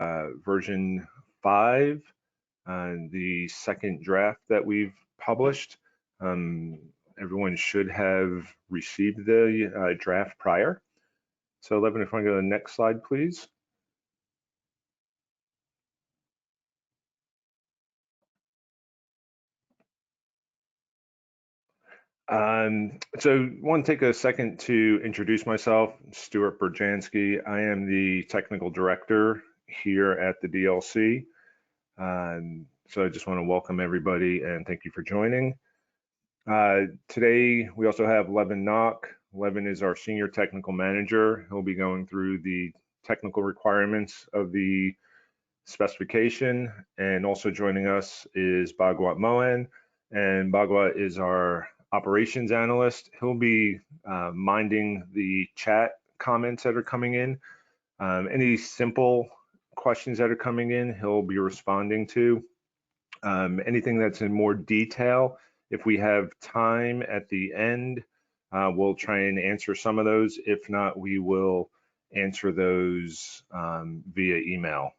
version 5, the second draft that we've published. Everyone should have received the draft prior. So 11, if I go to the next slide, please. So I want to take a second to introduce myself. Stuart Berjanski. I am the technical director here at the DLC. So I just want to welcome everybody and thank you for joining. Today, we also have Levin Knock. Levin is our senior technical manager. He'll be going through the technical requirements of the specification, and also joining us is Bhagwat Mohan, and Bhagwat is our operations analyst. He'll be minding the chat comments that are coming in. Any simple questions that are coming in, he'll be responding to. Anything that's in more detail, if we have time at the end, we'll try and answer some of those. If not, we will answer those via email.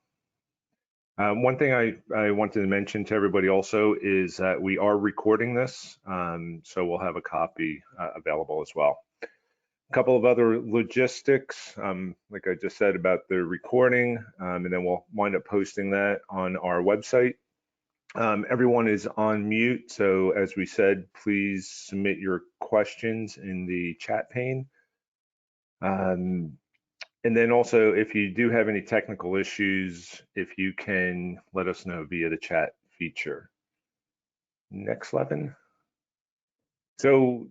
One thing I wanted to mention to everybody also is that we are recording this, so we'll have a copy available as well. A couple of other logistics, like I just said about the recording, and then we'll wind up posting that on our website. Everyone is on mute, so as we said, please submit your questions in the chat pane. And then also, if you do have any technical issues, if you can let us know via the chat feature. Next, Levin. So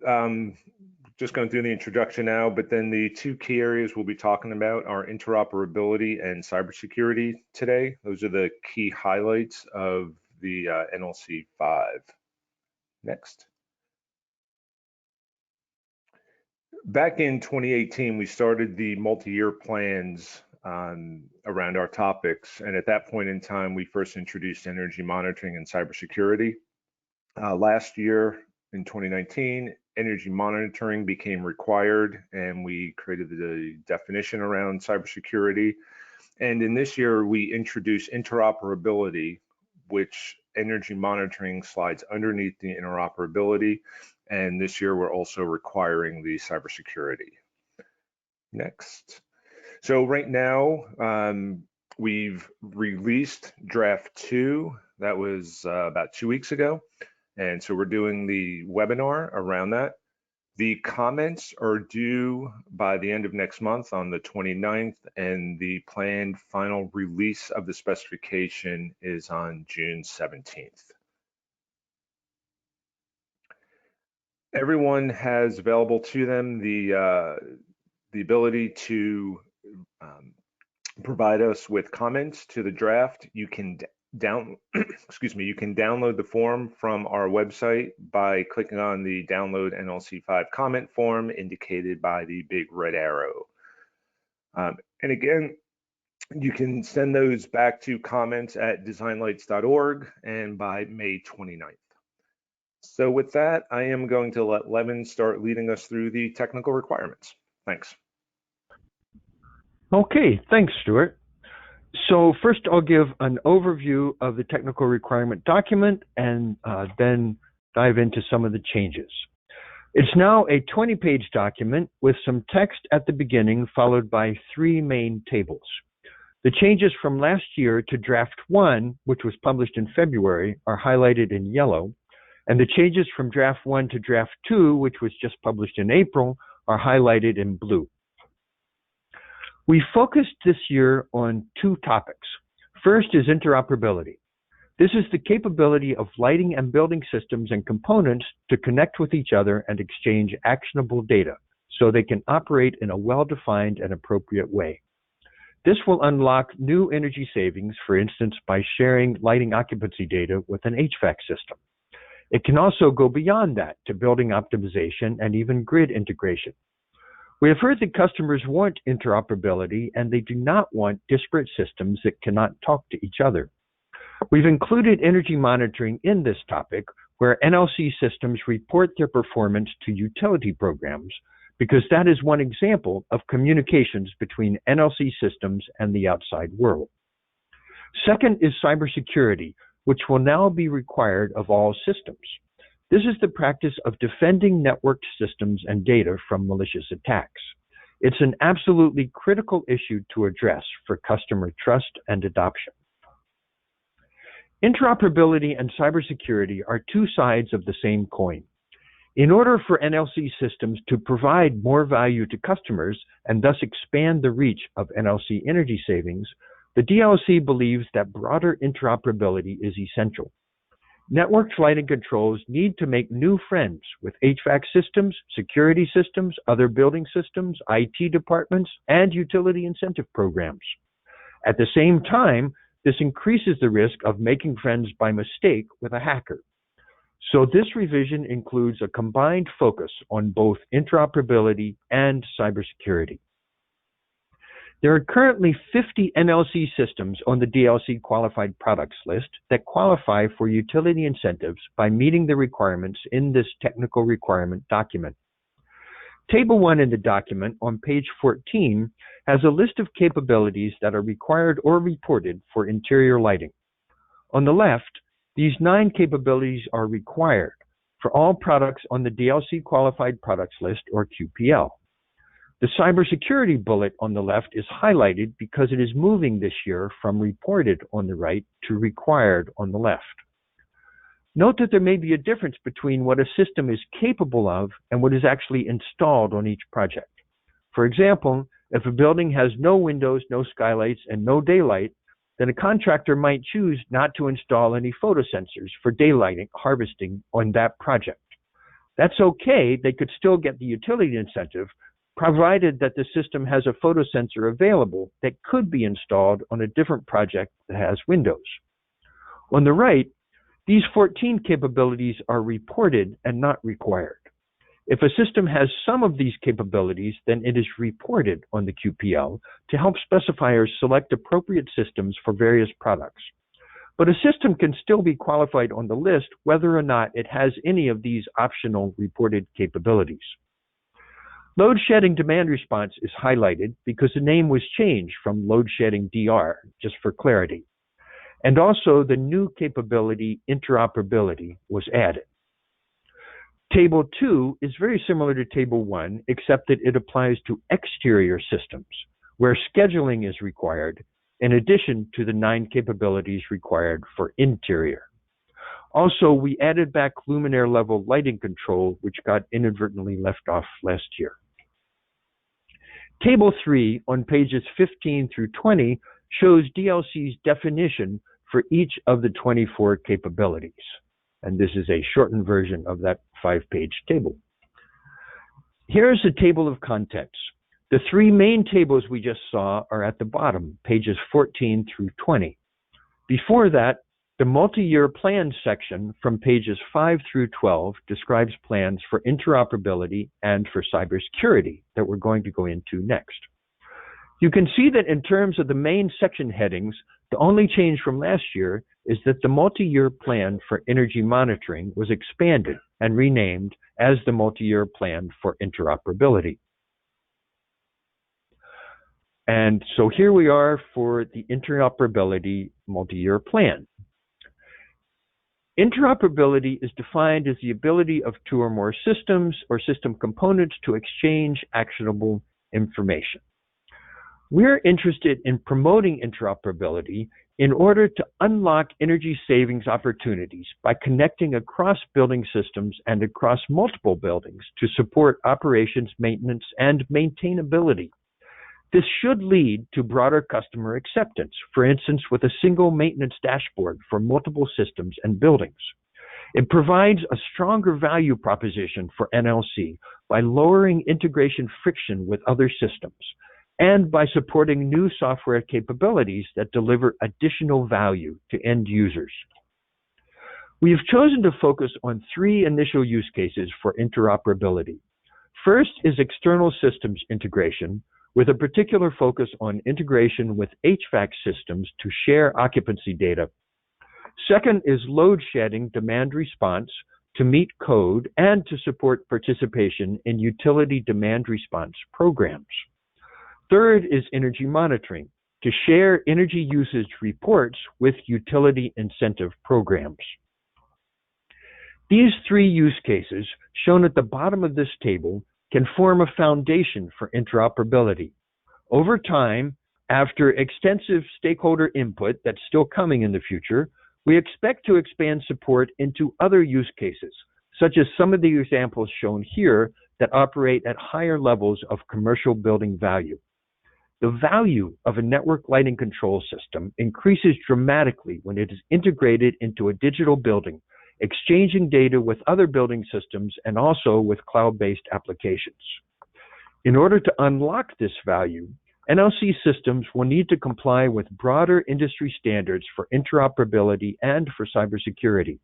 just going through the introduction now, but then the two key areas we'll be talking about are interoperability and cybersecurity today. Those are the key highlights of the NLC5. Next. Back in 2018, we started the multi-year plans around our topics, and at that point in time, we first introduced energy monitoring and cybersecurity. Last year, in 2019, energy monitoring became required, and we created the definition around cybersecurity. And in this year, we introduced interoperability, which energy monitoring slides underneath the interoperability. And this year, we're also requiring the cybersecurity. Next. So right now, we've released draft 2. That was about 2 weeks ago. And so we're doing the webinar around that. The comments are due by the end of next month on the 29th, and the planned final release of the specification is on June 17th. Everyone has available to them the ability to provide us with comments to the draft. You can you can download the form from our website by clicking on the download NLC5 comment form indicated by the big red arrow. And again, you can send those back to comments@designlights.org and by May 29th. So with that, I am going to let Levin start leading us through the technical requirements. Thanks. Okay, thanks, Stuart. So first I'll give an overview of the technical requirement document and then dive into some of the changes. It's now a 20-page document with some text at the beginning followed by 3 main tables. The changes from last year to draft 1, which was published in February, are highlighted in yellow, and the changes from draft 1 to draft 2, which was just published in April, are highlighted in blue. We focused this year on 2 topics. First is interoperability. This is the capability of lighting and building systems and components to connect with each other and exchange actionable data so they can operate in a well-defined and appropriate way. This will unlock new energy savings, for instance, by sharing lighting occupancy data with an HVAC system. It can also go beyond that to building optimization and even grid integration. We have heard that customers want interoperability and they do not want disparate systems that cannot talk to each other. We've included energy monitoring in this topic, where NLC systems report their performance to utility programs, because that is one example of communications between NLC systems and the outside world. Second is cybersecurity, which will now be required of all systems. This is the practice of defending networked systems and data from malicious attacks. It's an absolutely critical issue to address for customer trust and adoption. Interoperability and cybersecurity are two sides of the same coin. In order for NLC systems to provide more value to customers and thus expand the reach of NLC energy savings, the DLC believes that broader interoperability is essential. Networked lighting controls need to make new friends with HVAC systems, security systems, other building systems, IT departments, and utility incentive programs. At the same time, this increases the risk of making friends by mistake with a hacker. So this revision includes a combined focus on both interoperability and cybersecurity. There are currently 50 NLC systems on the DLC qualified products list that qualify for utility incentives by meeting the requirements in this technical requirement document. Table 1 in the document on page 14 has a list of capabilities that are required or reported for interior lighting. On the left, these 9 capabilities are required for all products on the DLC qualified products list, or QPL. The cybersecurity bullet on the left is highlighted because it is moving this year from reported on the right to required on the left. Note that there may be a difference between what a system is capable of and what is actually installed on each project. For example, if a building has no windows, no skylights, and no daylight, then a contractor might choose not to install any photosensors for daylighting harvesting on that project. That's okay, they could still get the utility incentive, provided that the system has a photosensor available that could be installed on a different project that has windows. On the right, these 14 capabilities are reported and not required. If a system has some of these capabilities, then it is reported on the QPL to help specifiers select appropriate systems for various products. But a system can still be qualified on the list whether or not it has any of these optional reported capabilities. Load shedding demand response is highlighted because the name was changed from load shedding DR, just for clarity. And also the new capability interoperability was added. Table 2 is very similar to Table 1, except that it applies to exterior systems, where scheduling is required, in addition to the 9 capabilities required for interior. Also, we added back luminaire level lighting control, which got inadvertently left off last year. Table 3 on pages 15 through 20 shows DLC's definition for each of the 24 capabilities. And this is a shortened version of that 5-page table. Here's a table of contents. The 3 main tables we just saw are at the bottom, pages 14 through 20. Before that, the multi-year plan section from pages 5 through 12 describes plans for interoperability and for cybersecurity that we're going to go into next. You can see that in terms of the main section headings, the only change from last year is that the multi-year plan for energy monitoring was expanded and renamed as the multi-year plan for interoperability. And so here we are for the interoperability multi-year plan. Interoperability is defined as the ability of 2 or more systems or system components to exchange actionable information. We're interested in promoting interoperability in order to unlock energy savings opportunities by connecting across building systems and across multiple buildings to support operations, maintenance, and maintainability. This should lead to broader customer acceptance, for instance, with a single maintenance dashboard for multiple systems and buildings. It provides a stronger value proposition for NLC by lowering integration friction with other systems and by supporting new software capabilities that deliver additional value to end users. We have chosen to focus on 3 initial use cases for interoperability. First is external systems integration, with a particular focus on integration with HVAC systems to share occupancy data. Second is load shedding demand response to meet code and to support participation in utility demand response programs. Third is energy monitoring, to share energy usage reports with utility incentive programs. These three use cases shown at the bottom of this table can form a foundation for interoperability. Over time, after extensive stakeholder input that's still coming in the future, we expect to expand support into other use cases, such as some of the examples shown here that operate at higher levels of commercial building value. The value of a network lighting control system increases dramatically when it is integrated into a digital building, exchanging data with other building systems and also with cloud-based applications. In order to unlock this value, NLC systems will need to comply with broader industry standards for interoperability and for cybersecurity.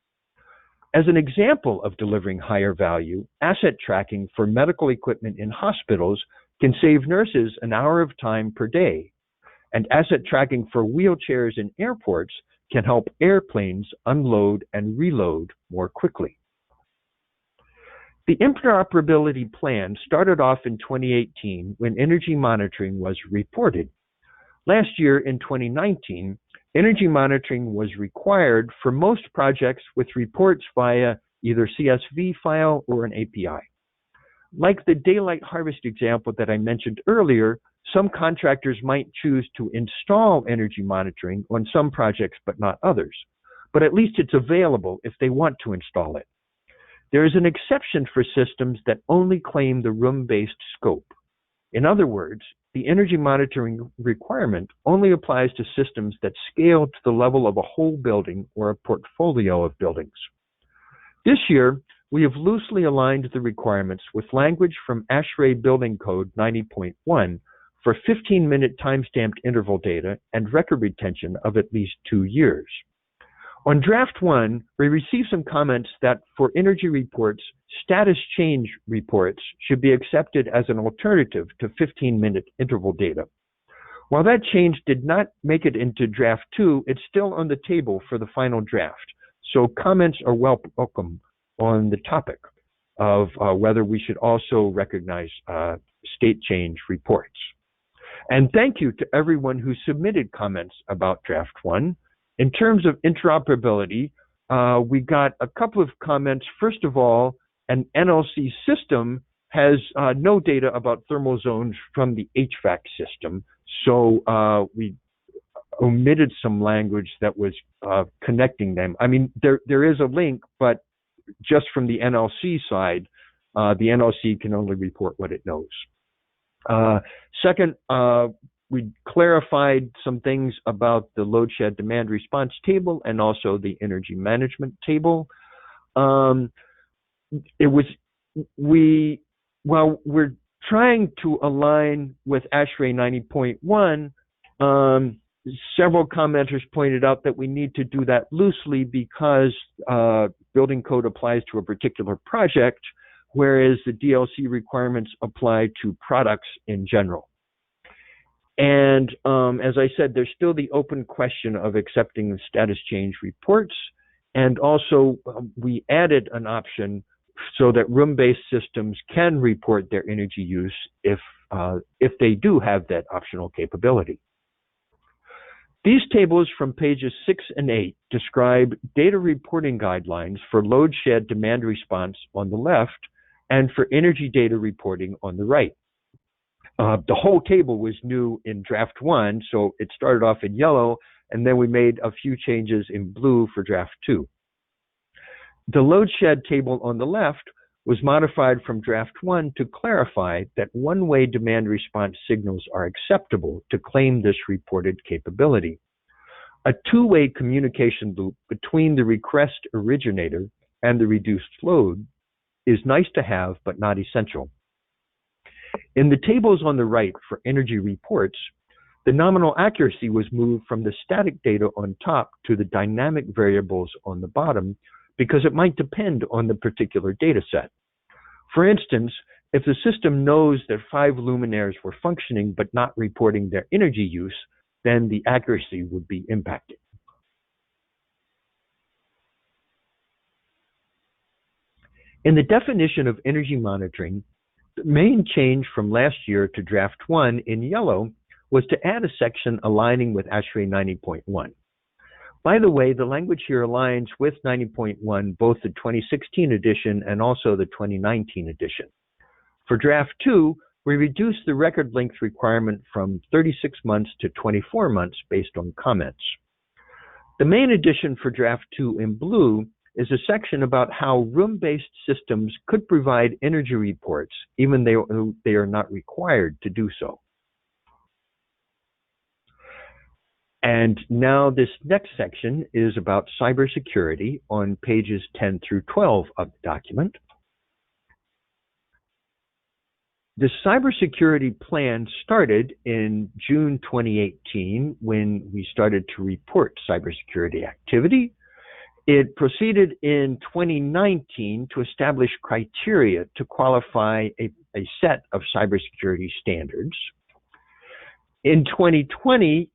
As an example of delivering higher value, asset tracking for medical equipment in hospitals can save nurses an hour of time per day, and asset tracking for wheelchairs in airports can help airplanes unload and reload more quickly. The Interoperability Plan started off in 2018 when energy monitoring was reported. Last year, in 2019, energy monitoring was required for most projects with reports via either CSV file or an API. Like the daylight harvest example that I mentioned earlier, some contractors might choose to install energy monitoring on some projects but not others, but at least it's available if they want to install it. There is an exception for systems that only claim the room-based scope. In other words, the energy monitoring requirement only applies to systems that scale to the level of a whole building or a portfolio of buildings. This year, we have loosely aligned the requirements with language from ASHRAE Building Code 90.1 for 15-minute timestamped interval data and record retention of at least 2 years. On Draft 1, we received some comments that for energy reports, status change reports should be accepted as an alternative to 15-minute interval data. While that change did not make it into Draft 2, it's still on the table for the final draft. So comments are welcome on the topic of whether we should also recognize state change reports. And thank you to everyone who submitted comments about Draft 1. In terms of interoperability, we got a couple of comments. First of all, an NLC system has no data about thermal zones from the HVAC system, so we omitted some language that was connecting them. I mean, there is a link, but just from the NLC side, the NLC can only report what it knows. Second, we clarified some things about the load shed demand response table and also the energy management table. While we're trying to align with ASHRAE 90.1, several commenters pointed out that we need to do that loosely because building code applies to a particular project, whereas the DLC requirements apply to products in general. And as I said, there's still the open question of accepting the status change reports. And also, we added an option so that room-based systems can report their energy use if they do have that optional capability. These tables from pages 6 and 8 describe data reporting guidelines for load shed demand response on the left and for energy data reporting on the right. The whole table was new in Draft 1, so it started off in yellow, and then we made a few changes in blue for Draft 2. The load shed table on the left was modified from Draft 1 to clarify that one-way demand response signals are acceptable to claim this reported capability. A two-way communication loop between the request originator and the reduced load is nice to have, but not essential. In the tables on the right for energy reports, the nominal accuracy was moved from the static data on top to the dynamic variables on the bottom because it might depend on the particular data set. For instance, if the system knows that 5 luminaires were functioning but not reporting their energy use, then the accuracy would be impacted. In the definition of energy monitoring, the main change from last year to Draft 1 in yellow was to add a section aligning with ASHRAE 90.1. By the way, the language here aligns with 90.1, both the 2016 edition and also the 2019 edition. For Draft 2, we reduced the record length requirement from 36 months to 24 months based on comments. The main addition for Draft 2 in blue is a section about how room-based systems could provide energy reports, even though they are not required to do so. And now this next section is about cybersecurity on pages 10 through 12 of the document. The Cybersecurity Plan started in June 2018 when we started to report cybersecurity activity. It proceeded in 2019 to establish criteria to qualify a set of cybersecurity standards. In 2020,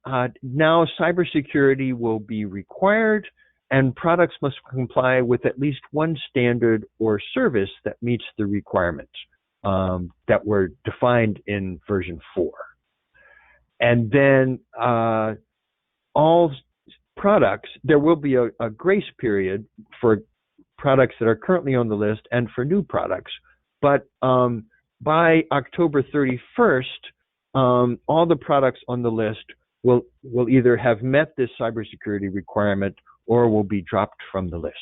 now cybersecurity will be required and products must comply with at least one standard or service that meets the requirements that were defined in version 4. And then all products, there will be a grace period for products that are currently on the list and for new products. But by October 31st, all the products on the list will either have met this cybersecurity requirement or will be dropped from the list.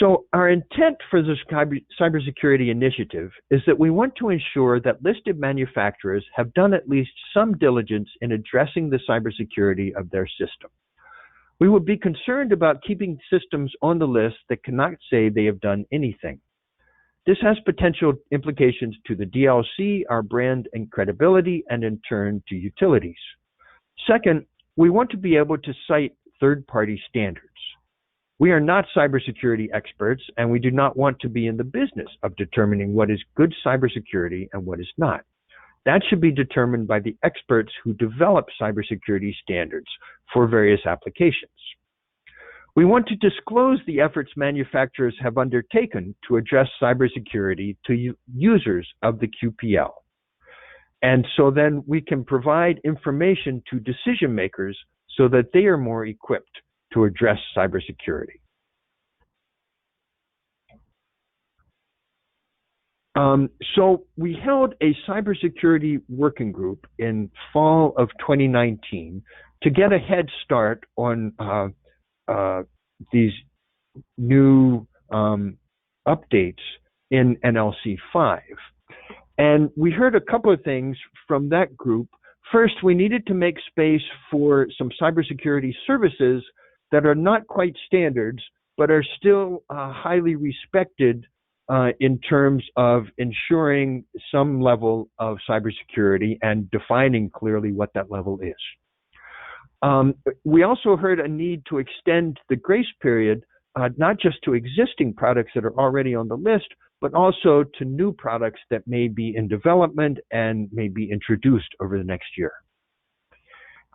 So our intent for this cybersecurity initiative is that we want to ensure that listed manufacturers have done at least some diligence in addressing the cybersecurity of their system. We would be concerned about keeping systems on the list that cannot say they have done anything. This has potential implications to the DLC, our brand and credibility, and in turn to utilities. Second, we want to be able to cite third-party standards. We are not cybersecurity experts, and we do not want to be in the business of determining what is good cybersecurity and what is not. That should be determined by the experts who develop cybersecurity standards for various applications. We want to disclose the efforts manufacturers have undertaken to address cybersecurity to users of the QPL. And so then we can provide information to decision makers so that they are more equipped to address cybersecurity. So we held a cybersecurity working group in fall of 2019 to get a head start on these new updates in NLC5. And we heard a couple of things from that group. First, we needed to make space for some cybersecurity services that are not quite standards, but are still highly respected in terms of ensuring some level of cybersecurity and defining clearly what that level is. We also heard a need to extend the grace period, not just to existing products that are already on the list, but also to new products that may be in development and may be introduced over the next year.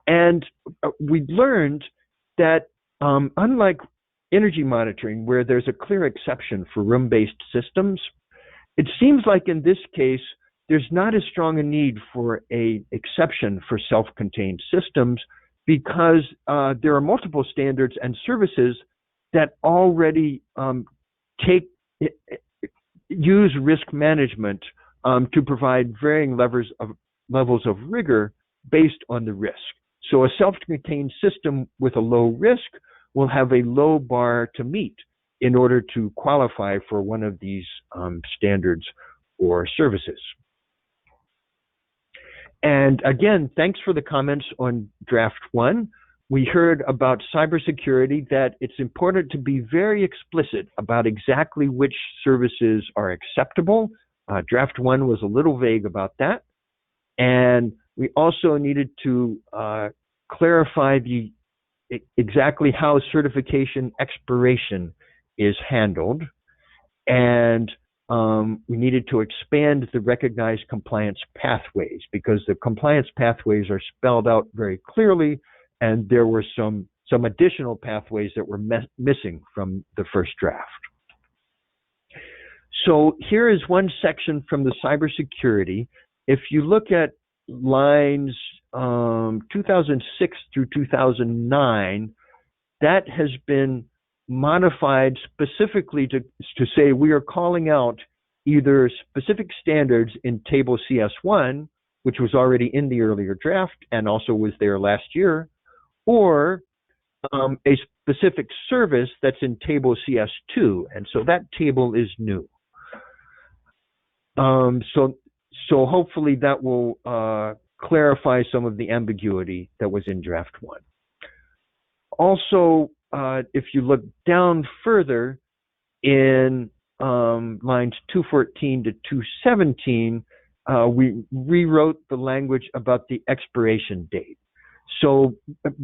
And we learned that unlike energy monitoring, where there's a clear exception for room-based systems, it seems like in this case, there's not as strong a need for an exception for self-contained systems because there are multiple standards and services that already use risk management to provide varying levels of rigor based on the risk. So a self-contained system with a low risk will have a low bar to meet in order to qualify for one of these standards or services. And again, thanks for the comments on Draft 1. We heard about cybersecurity, that it's important to be very explicit about exactly which services are acceptable. Draft 1 was a little vague about that. And we also needed to clarify exactly how certification expiration is handled. And we needed to expand the recognized compliance pathways because the compliance pathways are spelled out very clearly, and there were some additional pathways that were missing from the first draft. So here is one section from the cybersecurity. If you look at lines 2006 through 2009, that has been modified specifically to say we are calling out either specific standards in Table CS1, which was already in the earlier draft and also was there last year, or a specific service that's in Table CS2, and so that table is new. So hopefully that will clarify some of the ambiguity that was in Draft 1. Also, if you look down further in lines 214 to 217, we rewrote the language about the expiration date. So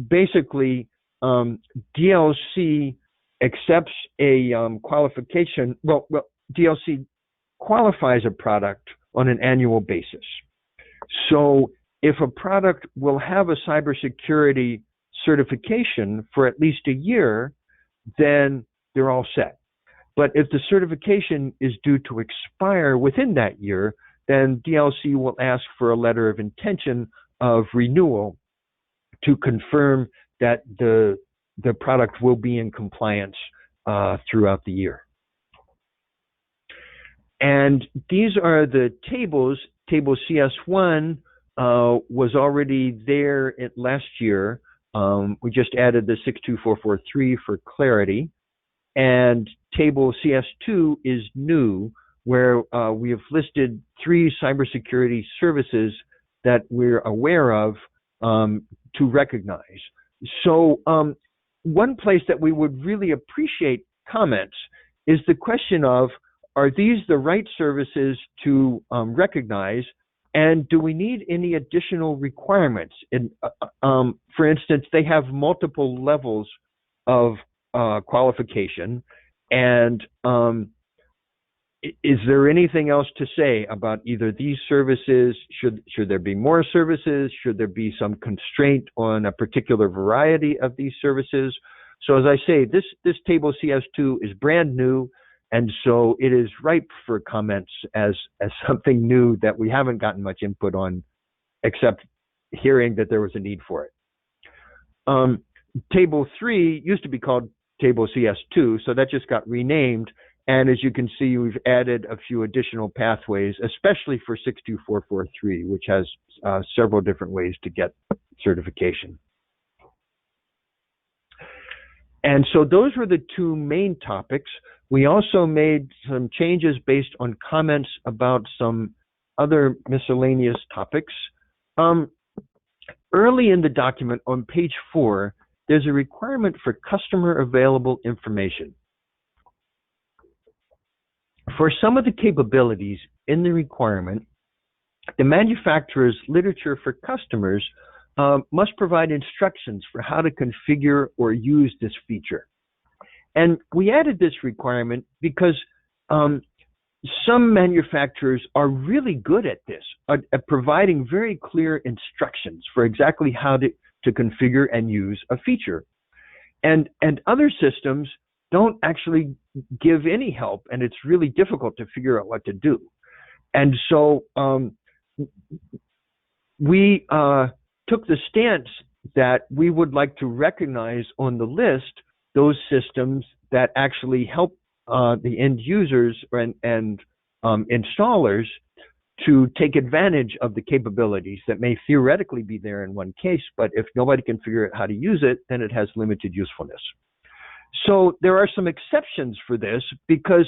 basically, DLC accepts a qualification. Well, DLC qualifies a product on an annual basis. So if a product will have a cybersecurity certification for at least a year, then they're all set. But if the certification is due to expire within that year, then DLC will ask for a letter of intention of renewal to confirm that the product will be in compliance throughout the year. And these are the tables. Table CS1 was already there last year. We just added the 62443 for clarity. And Table CS2 is new, where we have listed 3 cybersecurity services that we're aware of to recognize. So one place that we would really appreciate comments is the question of, are these the right services to recognize, and do we need any additional requirements? For instance, they have multiple levels of qualification, and is there anything else to say about either these services? Should there be more services? Should there be some constraint on a particular variety of these services? So as I say, this table CS2 is brand new, and so it is ripe for comments as something new that we haven't gotten much input on, except hearing that there was a need for it. Table 3 used to be called Table CS2, so that just got renamed. And as you can see, we've added a few additional pathways, especially for 62443, which has several different ways to get certification. And so those were the 2 main topics. We also made some changes based on comments about some other miscellaneous topics. Early in the document on page 4, there's a requirement for customer available information. For some of the capabilities in the requirement, the manufacturer's literature for customers must provide instructions for how to configure or use this feature. And we added this requirement because some manufacturers are really good at this, at providing very clear instructions for exactly how to configure and use a feature. And other systems don't actually give any help, and it's really difficult to figure out what to do. And so we took the stance that we would like to recognize on the list those systems that actually help the end users and installers to take advantage of the capabilities that may theoretically be there in one case, but if nobody can figure out how to use it, then it has limited usefulness. So there are some exceptions for this, because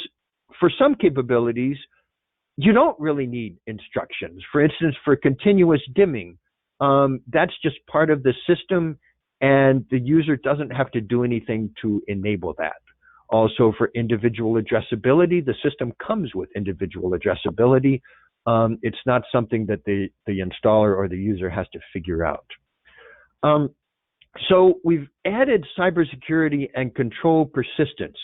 for some capabilities, you don't really need instructions. For instance, for continuous dimming, that's just part of the system, and the user doesn't have to do anything to enable that. Also, for individual addressability, the system comes with individual addressability. It's not something that the installer or the user has to figure out. So we've added cybersecurity and control persistence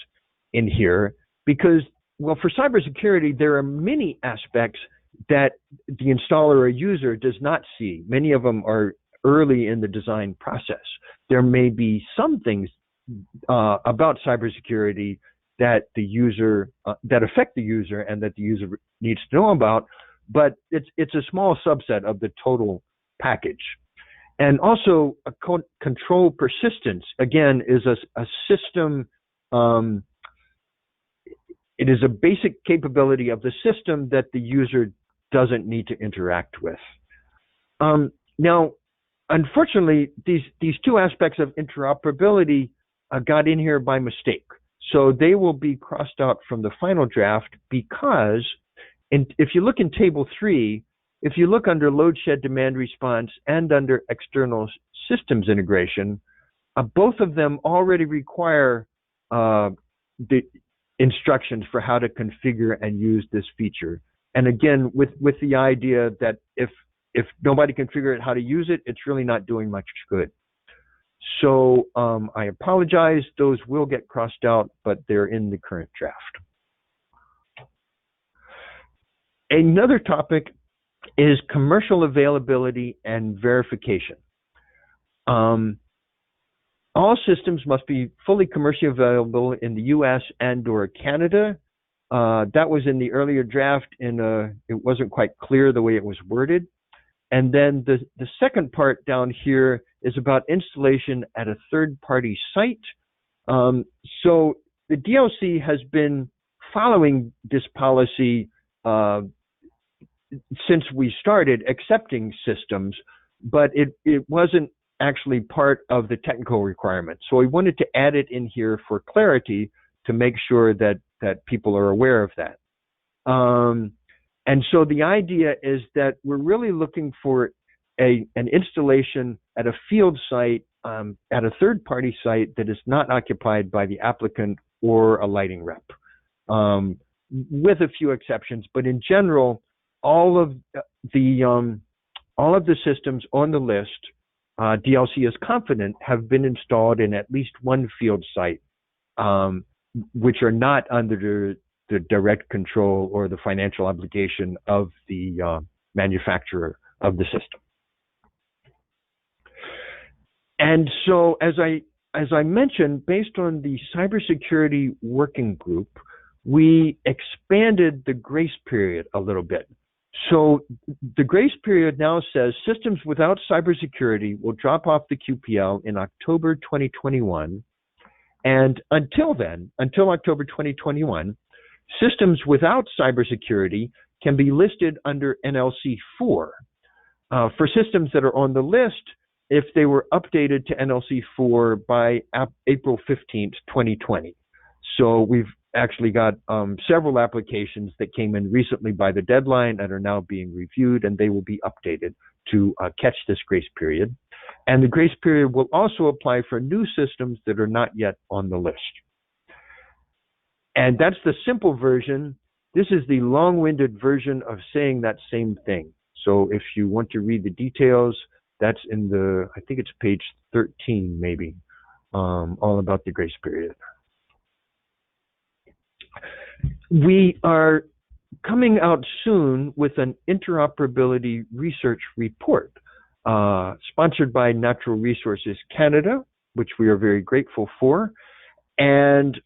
in here because, well, for cybersecurity, there are many aspects that the installer or user does not see. Many of them are early in the design process. There may be some things about cybersecurity that the user that affect the user and that the user needs to know about, but it's a small subset of the total package. And also, control persistence, again, is a system, it is a basic capability of the system that the user doesn't need to interact with. Now, unfortunately, these two aspects of interoperability got in here by mistake. So they will be crossed out from the final draft because if you look in Table 3, if you look under load shed demand response and under external systems integration, both of them already require the instructions for how to configure and use this feature. And again, with the idea that if nobody can figure out how to use it, it's really not doing much good. So I apologize, those will get crossed out, but they're in the current draft. Another topic is commercial availability and verification. All systems must be fully commercially available in the US and/or Canada. That was in the earlier draft, and it wasn't quite clear the way it was worded. And then the second part down here is about installation at a third-party site. So the DLC has been following this policy since we started accepting systems, but it wasn't actually part of the technical requirements. So we wanted to add it in here for clarity to make sure that people are aware of that. And so the idea is that we're really looking for an installation at a field site, at a third-party site that is not occupied by the applicant or a lighting rep, with a few exceptions. But in general, all of the systems on the list, DLC is confident, have been installed in at least one field site, which are not under the direct control or the financial obligation of the manufacturer of the system. And so, as I mentioned, based on the cybersecurity working group, we expanded the grace period a little bit. So the grace period now says systems without cybersecurity will drop off the QPL in October 2021. And until then, until October 2021, systems without cybersecurity can be listed under NLC 4. For systems that are on the list, if they were updated to NLC 4 by April 15th, 2020. So we've actually got several applications that came in recently by the deadline and are now being reviewed, and they will be updated to catch this grace period. And the grace period will also apply for new systems that are not yet on the list. And that's the simple version. This is the long-winded version of saying that same thing. So if you want to read the details, that's in the, I think it's page 13 maybe, all about the grace period. We are coming out soon with an interoperability research report sponsored by Natural Resources Canada, which we are very grateful for. And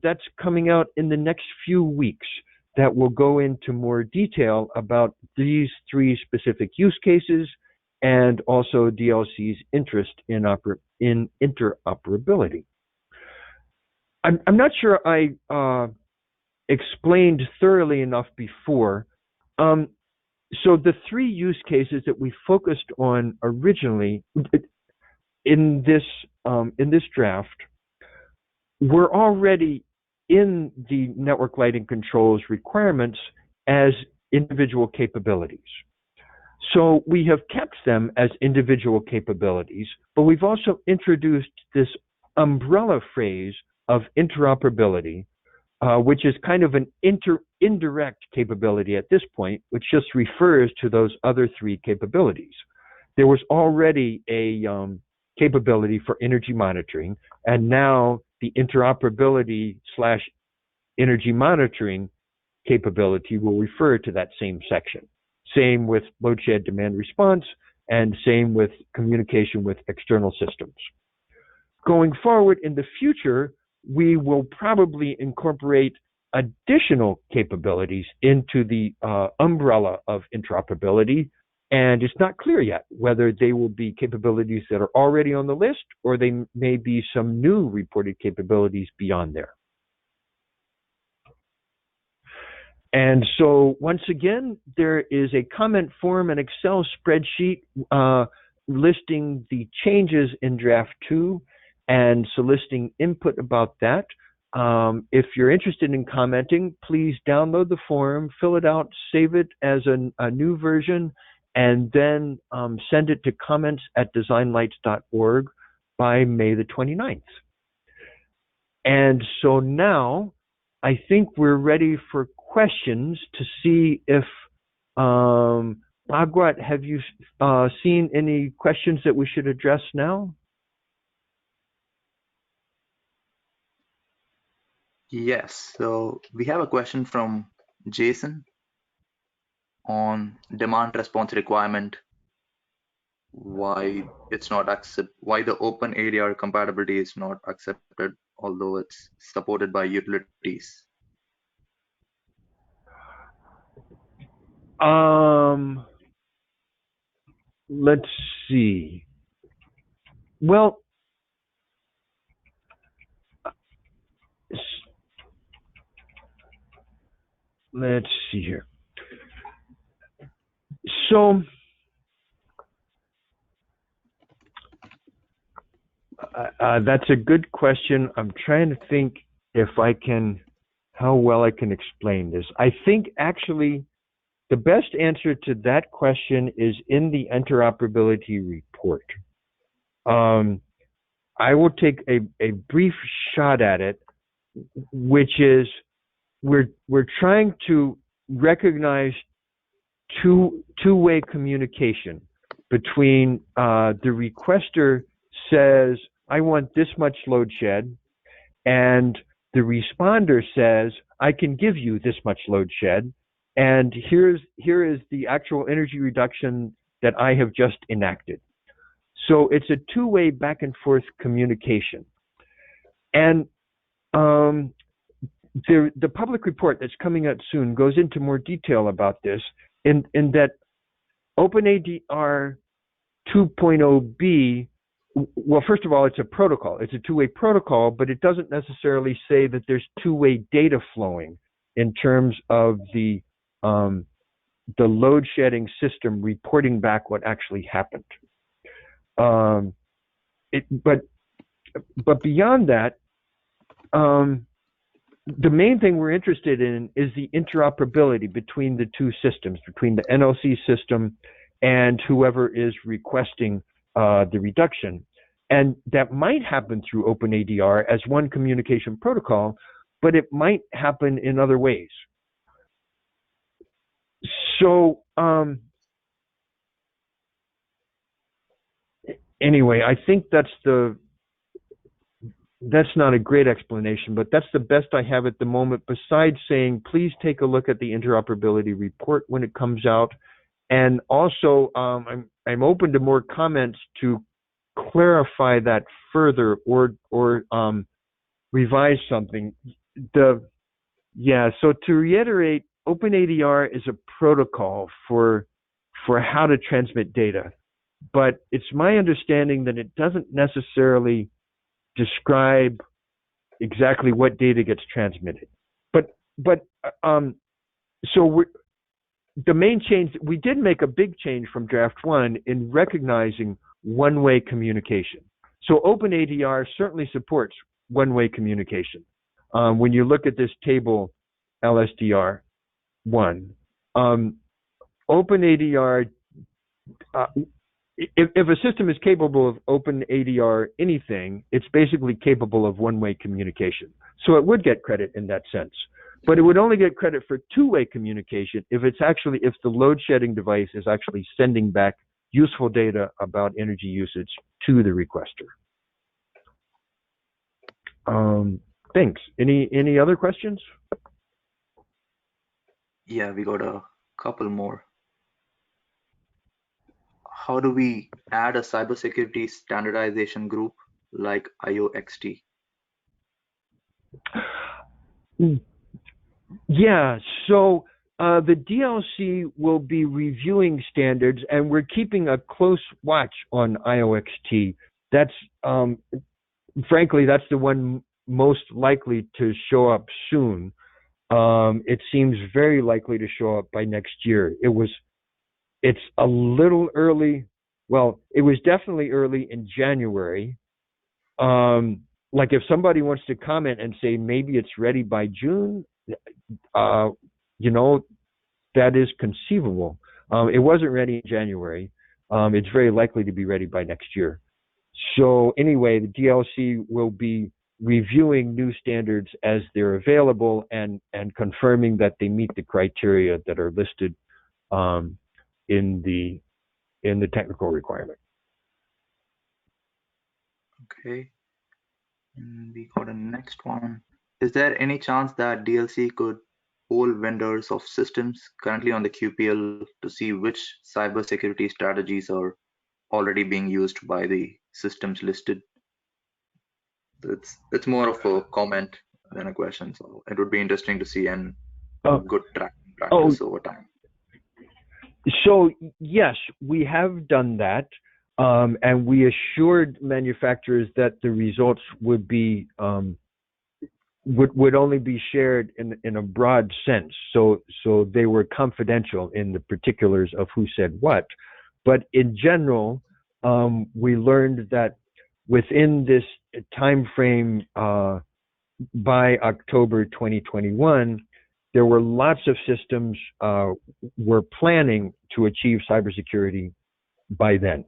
that's coming out in the next few weeks. That will go into more detail about these three specific use cases and also DLC's interest in interoperability. I'm not sure I explained thoroughly enough before. So the three use cases that we focused on originally in this draft were already in the network lighting controls requirements as individual capabilities. So we have kept them as individual capabilities, but we've also introduced this umbrella phrase of interoperability, which is kind of an indirect capability at this point, which just refers to those other three capabilities. There was already a capability for energy monitoring, and now the interoperability / energy monitoring capability will refer to that same section. Same with load shed demand response, and same with communication with external systems. Going forward in the future, we will probably incorporate additional capabilities into the umbrella of interoperability, and it's not clear yet whether they will be capabilities that are already on the list or they may be some new reported capabilities beyond there. And so once again, there is a comment form, an Excel spreadsheet listing the changes in draft 2 and soliciting input about that. If you're interested in commenting, please download the form, fill it out, save it as a new version, and then send it to comments@designlights.org by May the 29th. And so now I think we're ready for questions to see if, Bhagwat, have you seen any questions that we should address now? Yes, so we have a question from Jason on demand response requirement, why the open ADR compatibility is not accepted, although it's supported by utilities. Let's see. Well, let's see here. So that's a good question. I'm trying to think how well I can explain this. I think actually the best answer to that question is in the interoperability report. I will take a brief shot at it, which is we're trying to recognize two-way communication between the requester says, I want this much load shed, and the responder says, I can give you this much load shed, and here is the actual energy reduction that I have just enacted. So it's a two-way back and forth communication. And the public report that's coming out soon goes into more detail about this in that OpenADR 2.0b, well, first of all, it's a protocol. It's a two-way protocol, but it doesn't necessarily say that there's two-way data flowing in terms of the load shedding system reporting back what actually happened. But beyond that, the main thing we're interested in is the interoperability between the two systems, between the NLC system and whoever is requesting the reduction. And that might happen through OpenADR as one communication protocol, but it might happen in other ways. So anyway, I think that's not a great explanation, but that's the best I have at the moment, besides saying, please take a look at the interoperability report when it comes out. And also, I'm open to more comments to clarify that further or revise something. So to reiterate, OpenADR is a protocol for how to transmit data, but it's my understanding that it doesn't necessarily describe exactly what data gets transmitted. So the main change, we did make a big change from draft 1 in recognizing one-way communication. So OpenADR certainly supports one-way communication. When you look at this table, LSDR 1, OpenADR, if a system is capable of OpenADR anything, it's basically capable of one-way communication. So it would get credit in that sense. But it would only get credit for two-way communication if the load shedding device is actually sending back useful data about energy usage to the requester. Thanks. Any other questions? Yeah, we got a couple more. How do we add a cybersecurity standardization group like IOXT? Yeah, so the DLC will be reviewing standards, and we're keeping a close watch on IOXT. That's frankly, that's the one most likely to show up soon. It seems very likely to show up by next year. It's a little early. Well, it was definitely early in January. Like if somebody wants to comment and say maybe it's ready by June, you know, that is conceivable. It wasn't ready in January. It's very likely to be ready by next year. So anyway, the DLC will be reviewing new standards as they're available and confirming that they meet the criteria that are listed in the technical requirement. Okay. And we got a next one. Is there any chance that DLC could poll vendors of systems currently on the QPL to see which cybersecurity strategies are already being used by the systems listed? It's more of a comment than a question, so it would be interesting to see and a good tracking practice over time. So yes, we have done that, and we assured manufacturers that the results would be would only be shared in a broad sense. So they were confidential in the particulars of who said what, but in general, we learned that within this time frame, by October 2021, there were lots of systems were planning to achieve cybersecurity by then.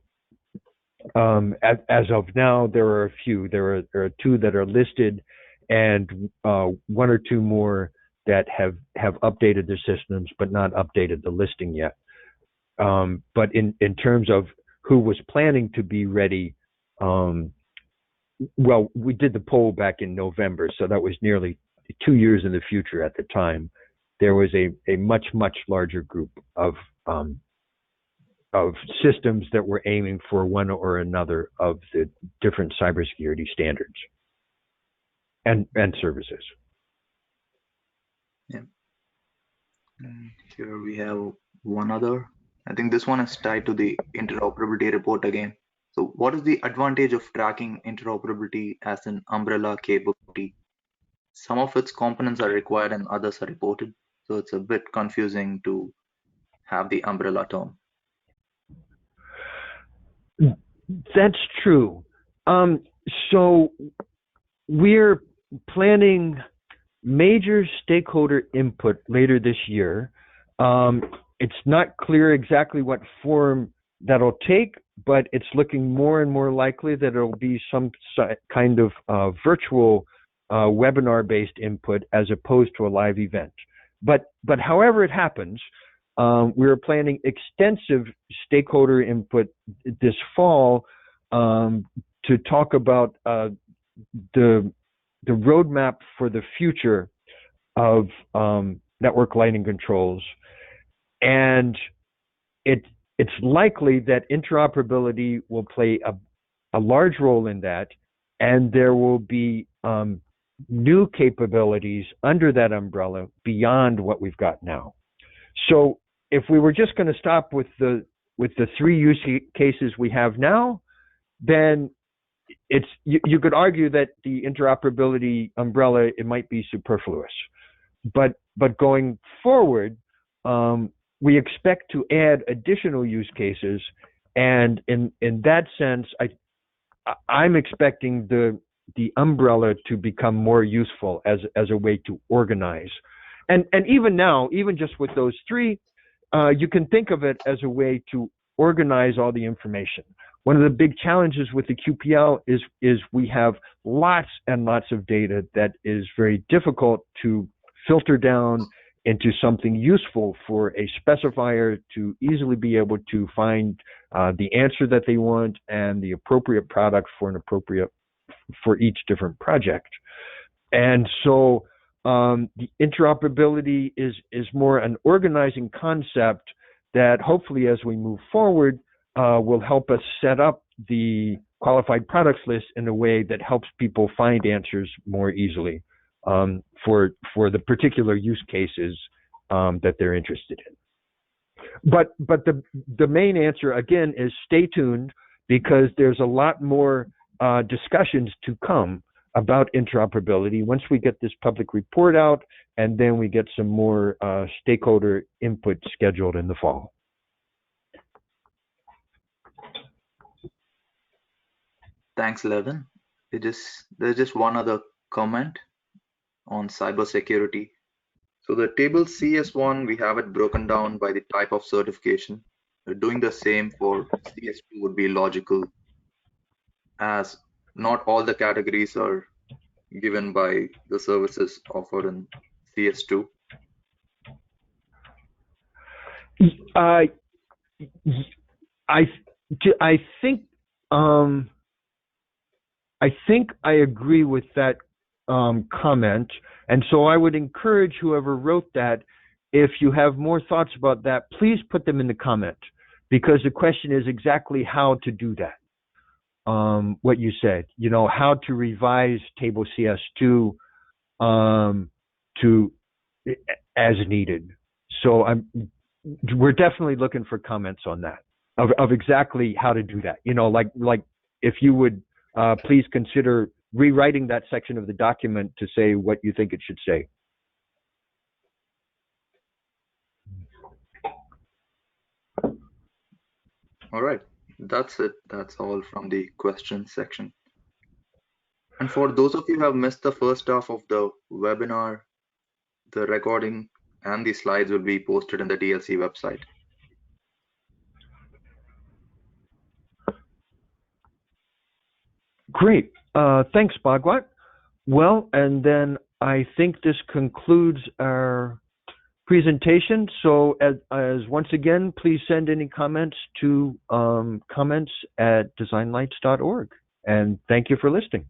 As of now, there are a few. There are two that are listed, and one or two more that have updated their systems but not updated the listing yet. But in terms of who was planning to be ready, well, we did the poll back in November, so that was nearly 2 years in the future at the time. There was a much larger group of systems that were aiming for one or another of the different cybersecurity standards and services. Yeah. And here we have one other. I think this one is tied to the interoperability report again. So what is the advantage of tracking interoperability as an umbrella capability? Some of its components are required and others are reported. So it's a bit confusing to have the umbrella term. That's true. So we're planning major stakeholder input later this year. It's not clear exactly what form that'll take, but it's looking more and more likely that it'll be some kind of virtual webinar-based input as opposed to a live event. But however it happens, we're planning extensive stakeholder input this fall to talk about the roadmap for the future of network lighting controls, and it's likely that interoperability will play a large role in that, and there will be new capabilities under that umbrella beyond what we've got now. So if we were just going to stop with the 3 use cases we have now, then you could argue that the interoperability umbrella, it might be superfluous. But going forward, we expect to add additional use cases, and in that sense, I'm expecting the umbrella to become more useful as a way to organize. And even now, even just with those 3, you can think of it as a way to organize all the information. One of the big challenges with the QPL is we have lots and lots of data that is very difficult to filter down into something useful for a specifier to easily be able to find the answer that they want and the appropriate product for each different project. And so the interoperability is more an organizing concept that hopefully as we move forward will help us set up the qualified products list in a way that helps people find answers more easily. for the particular use cases that they're interested in. But the main answer again is stay tuned, because there's a lot more discussions to come about interoperability once we get this public report out, and then we get some more stakeholder input scheduled in the fall. Thanks, Levin. There's just one other comment on cybersecurity. So the table CS1, we have it broken down by the type of certification. Doing the same for CS2 would be logical, as not all the categories are given by the services offered in CS2. I think I agree with that comment, and so I would encourage whoever wrote that, if you have more thoughts about that, please put them in the comment, because the question is exactly how to do that. What you said, how to revise table CS2 to as needed. So we're definitely looking for comments on that, of exactly how to do that. Like if you would please consider rewriting that section of the document to say what you think it should say. All right, that's it. That's all from the questions section. And for those of you who have missed the first half of the webinar, the recording and the slides will be posted in the DLC website. Great. Thanks, Bhagwat. Well, and then I think this concludes our presentation. So as once again, please send any comments to comments@designlights.org. And thank you for listening.